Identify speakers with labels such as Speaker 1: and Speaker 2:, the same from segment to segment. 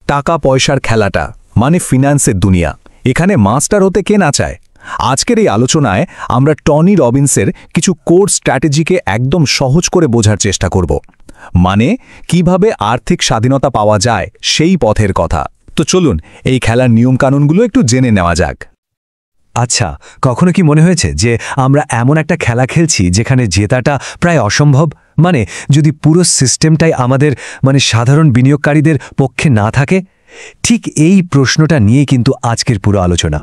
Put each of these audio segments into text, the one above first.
Speaker 1: টাকা পয়সার খেলাটা মানে ফিন্যান্সের দুনিয়া, এখানে মাস্টার হতে কে না চায়। আজকের এই আলোচনায় আমরা টনি রবিন্সের কিছু কোর স্ট্র্যাটেজিকে একদম সহজ করে বোঝার চেষ্টা করব, মানে কিভাবে আর্থিক স্বাধীনতা পাওয়া যায় সেই পথের কথা। তো চলুন এই খেলার নিয়মকানুনগুলো একটু জেনে নেওয়া যাক।
Speaker 2: আচ্ছা, কখনো কি মনে হয়েছে যে আমরা এমন একটা খেলা খেলছি যেখানে জেতাটা প্রায় অসম্ভব? মানে যদি পুরো সিস্টেমটাই আমাদের সাধারণ বিনিয়োগকারীদের পক্ষে না থাকে? ঠিক এই প্রশ্নটা নিয়ে কিন্তু আজকের পুরো আলোচনা।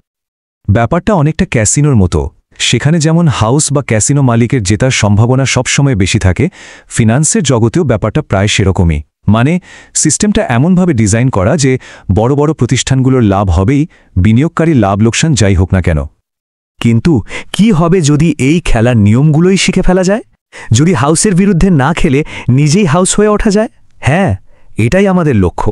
Speaker 1: ব্যাপারটা অনেকটা ক্যাসিনোর মতো। সেখানে যেমন হাউস বা ক্যাসিনো মালিকের জেতার সম্ভাবনা সবসময় বেশি থাকে, ফিন্যান্সের জগতেও ব্যাপারটা প্রায় সেরকমই। মানে সিস্টেমটা এমনভাবে ডিজাইন করা যে বড় বড় প্রতিষ্ঠানগুলোর লাভ হবেই, বিনিয়োগকারী লাভ লোকসান যাই হোক না কেন।
Speaker 2: কিন্তু কি হবে যদি এই খেলার নিয়মগুলোই শিখে ফেলা যায়? যদি হাউসের বিরুদ্ধে না খেলে নিজেই হাউস হয়ে ওঠা যায়? হ্যাঁ, এটাই আমাদের লক্ষ্য।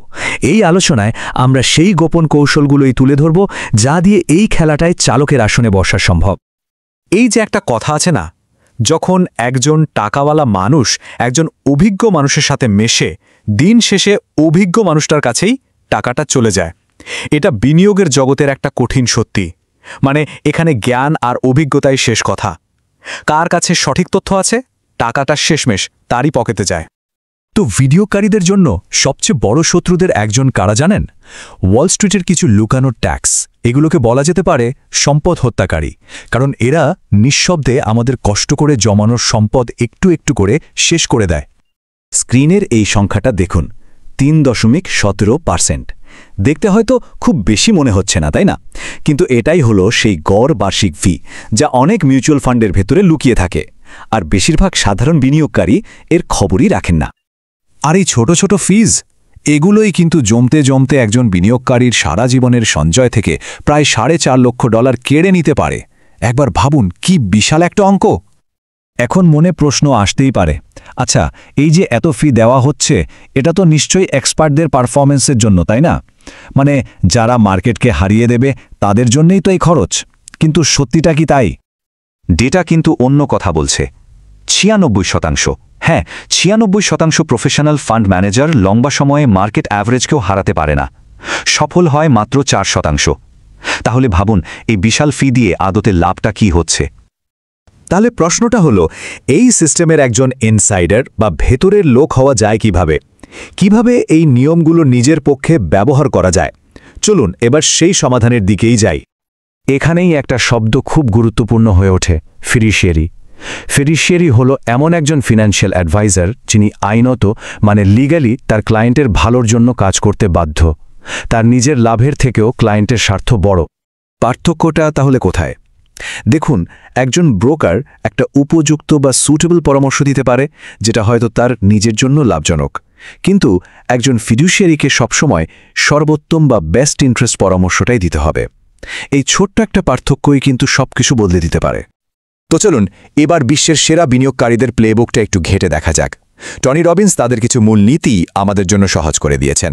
Speaker 2: এই আলোচনায় আমরা সেই গোপন কৌশলগুলোই তুলে ধরব যা দিয়ে এই খেলাটায় চালকের আসনে বসা সম্ভব।
Speaker 1: এই যে একটা কথা আছে না, যখন একজন টাকাওয়ালা মানুষ একজন অভিজ্ঞ মানুষের সাথে মেশে, দিন শেষে অভিজ্ঞ মানুষটার কাছেই টাকাটা চলে যায়। এটা বিনিয়োগের জগতের একটা কঠিন সত্যি। মানে এখানে জ্ঞান আর অভিজ্ঞতাই শেষ কথা। কার কাছে সঠিক তথ্য আছে, টাকাটা শেষমেশ তারই পকেটে যায়। তো বিনিয়োগকারীদের জন্য সবচেয়ে বড় শত্রুদের একজন কারা জানেন? ওয়াল স্ট্রিটের কিছু লুকানো ট্যাক্স। এগুলোকে বলা যেতে পারে সম্পদ হত্যাকারী, কারণ এরা নিঃশব্দে আমাদের কষ্ট করে জমানোর সম্পদ একটু একটু করে শেষ করে দেয়। স্ক্রিনের এই সংখ্যাটা দেখুন, 3.17%। দেখতে হয়তো খুব বেশি মনে হচ্ছে না, তাই না? কিন্তু এটাই হলো সেই গড় বার্ষিক ফি যা অনেক মিউচুয়াল ফান্ডের ভেতরে লুকিয়ে থাকে, আর বেশিরভাগ সাধারণ বিনিয়োগকারী এর খবরই রাখেন না। আর এই ছোট ছোট ফিজ, এগুলোই কিন্তু জমতে জমতে একজন বিনিয়োগকারীর সারা জীবনের সঞ্চয় থেকে প্রায় $4.5 লক্ষ কেড়ে নিতে পারে। একবার ভাবুন কি বিশাল একটা অঙ্ক। এখন মনে প্রশ্ন আসতেই পারে, আচ্ছা এই যে এত ফি দেওয়া হচ্ছে, এটা তো নিশ্চয়ই এক্সপার্টদের পারফরমেন্সের জন্য, তাই না? মানে যারা মার্কেটকে হারিয়ে দেবে তাদের জন্যই তো এই খরচ। কিন্তু সত্যিটা কি তাই? ডেটা কিন্তু অন্য কথা বলছে। 96%। হ্যাঁ, 96% প্রফেশনাল ফান্ড ম্যানেজার লম্বা সময়ে মার্কেট অ্যাভারেজকেও হারাতে পারে না। সফল হয় মাত্র 4%। তাহলে ভাবুন এই বিশাল ফি দিয়ে আদতে লাভটা কি হচ্ছে? তাহলে প্রশ্নটা হলো, এই সিস্টেমের একজন ইনসাইডার বা ভেতরের লোক হওয়া যায় কিভাবে? কিভাবে এই নিয়মগুলো নিজের পক্ষে ব্যবহার করা যায়? চলুন এবার সেই সমাধানের দিকেই যাই। এখানেই একটা শব্দ খুব গুরুত্বপূর্ণ হয়ে ওঠে, ফিডুশিয়ারি। ফিডুশিয়ারি হলো এমন একজন ফিনান্সিয়াল অ্যাডভাইজার যিনি আইনত লিগ্যালি তার ক্লায়েন্টের ভালোর জন্য কাজ করতে বাধ্য। তার নিজের লাভের থেকেও ক্লায়েন্টের স্বার্থ বড়। পার্থক্যটা তাহলে কোথায়? দেখুন, একজন ব্রোকার একটা উপযুক্ত বা সুটেবল পরামর্শ দিতে পারে, যেটা হয়তো তার নিজের জন্য লাভজনক। কিন্তু একজন ফিডুশিয়ারিকে সবসময় সর্বোত্তম বা বেস্ট ইন্টারেস্ট পরামর্শটাই দিতে হবে। এই ছোট্ট একটা পার্থক্যই কিন্তু সবকিছু বদলে দিতে পারে। তো চলুন এবার বিশ্বের সেরা বিনিয়োগকারীদের প্লেবুকটা একটু ঘেঁটে দেখা যাক। টনি রবিন্স তাদের কিছু মূল নীতি আমাদের জন্য সহজ করে দিয়েছেন।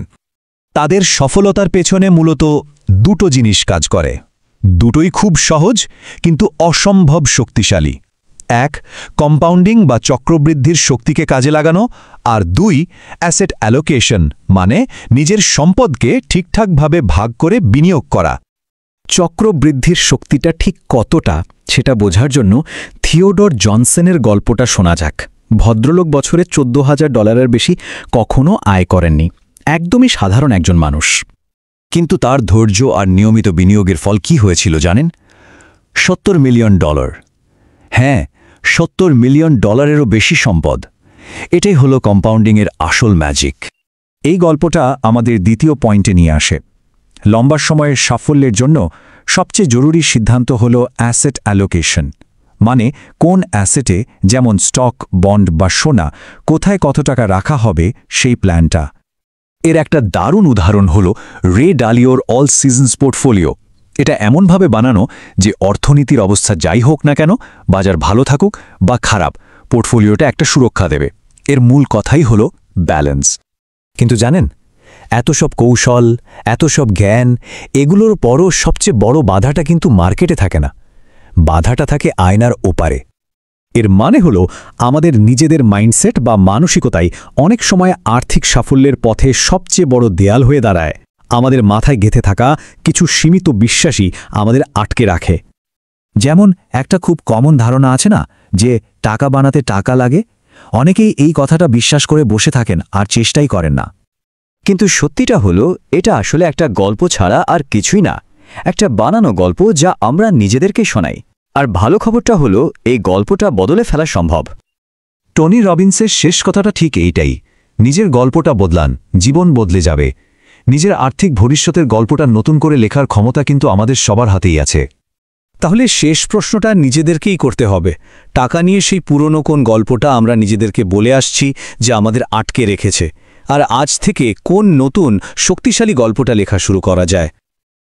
Speaker 1: তাদের সফলতার পেছনে মূলত দুটো জিনিস কাজ করে। দুটোই খুব সহজ কিন্তু অসম্ভব শক্তিশালী। 1, কম্পাউন্ডিং বা চক্রবৃদ্ধির শক্তিকে কাজে লাগানো, আর 2, অ্যাসেট অ্যালোকেশন, মানে নিজের সম্পদকে ঠিকঠাকভাবে ভাগ করে বিনিয়োগ করা। চক্রবৃদ্ধির শক্তিটা ঠিক কতটা সেটা বোঝার জন্য থিওডর জনসনের গল্পটা শোনা যাক। ভদ্রলোক বছরে $14,000 বেশি কখনো আয় করেননি, একদমই সাধারণ একজন মানুষ। কিন্তু তার ধৈর্য আর নিয়মিত বিনিয়োগের ফল কি হয়েছিল জানেন? $70 মিলিয়ন। হ্যাঁ, $70 মিলিয়নেরও বেশি সম্পদ। এটাই হলো কম্পাউন্ডিংয়ের আসল ম্যাজিক। এই গল্পটা আমাদের দ্বিতীয় পয়েন্টে নিয়ে আসে। লম্বা সময়ের সাফল্যের জন্য সবচেয়ে জরুরি সিদ্ধান্ত হল অ্যাসেট অ্যালোকেশন, মানে কোন অ্যাসেটে, যেমন স্টক, বন্ড বা সোনা, কোথায় কত টাকা রাখা হবে সেই প্ল্যানটা। এর একটা দারুণ উদাহরণ হল রে ডালিওর অল সিজনস পোর্টফোলিও। এটা এমনভাবে বানানো যে অর্থনীতির অবস্থা যাই হোক না কেন, বাজার ভালো থাকুক বা খারাপ, পোর্টফোলিওটা একটা সুরক্ষা দেবে। এর মূল কথাই হল ব্যালেন্স। কিন্তু জানেন, এত সব কৌশল, এত সব জ্ঞান, এগুলোর পরও সবচেয়ে বড় বাধাটা কিন্তু মার্কেটে থাকে না, বাধাটা থাকে আয়নার ওপারে। এর মানে হলো আমাদের নিজেদের মাইন্ডসেট বা মানসিকতাই অনেক সময় আর্থিক সাফল্যের পথে সবচেয়ে বড় দেয়াল হয়ে দাঁড়ায়। আমাদের মাথায় গেঁথে থাকা কিছু সীমিত বিশ্বাসই আমাদের আটকে রাখে।
Speaker 2: যেমন একটা খুব কমন ধারণা আছে না, যে টাকা বানাতে টাকা লাগে। অনেকেই এই কথাটা বিশ্বাস করে বসে থাকেন আর চেষ্টাই করেন না।
Speaker 1: কিন্তু সত্যিটা হলো, এটা আসলে একটা গল্প ছাড়া আর কিছুই না, একটা বানানো গল্প যা আমরা নিজেদেরকে শোনাই। আর ভালো খবরটা হলো, এই গল্পটা বদলে ফেলা সম্ভব।
Speaker 2: টনি রবিন্সের শেষ কথাটা ঠিক এইটাই, নিজের গল্পটা বদলান, জীবন বদলে যাবে। নিজের আর্থিক ভবিষ্যতের গল্পটা নতুন করে লেখার ক্ষমতা কিন্তু আমাদের সবার হাতেই আছে।
Speaker 1: তাহলে শেষ প্রশ্নটা নিজেদেরকেই করতে হবে, টাকা নিয়ে সেই পুরনো কোন গল্পটা আমরা নিজেদেরকে বলে আসছি যে আমাদের আটকে রেখেছে, আর আজ থেকে কোন নতুন শক্তিশালী গল্পটা লেখা শুরু করা যায়।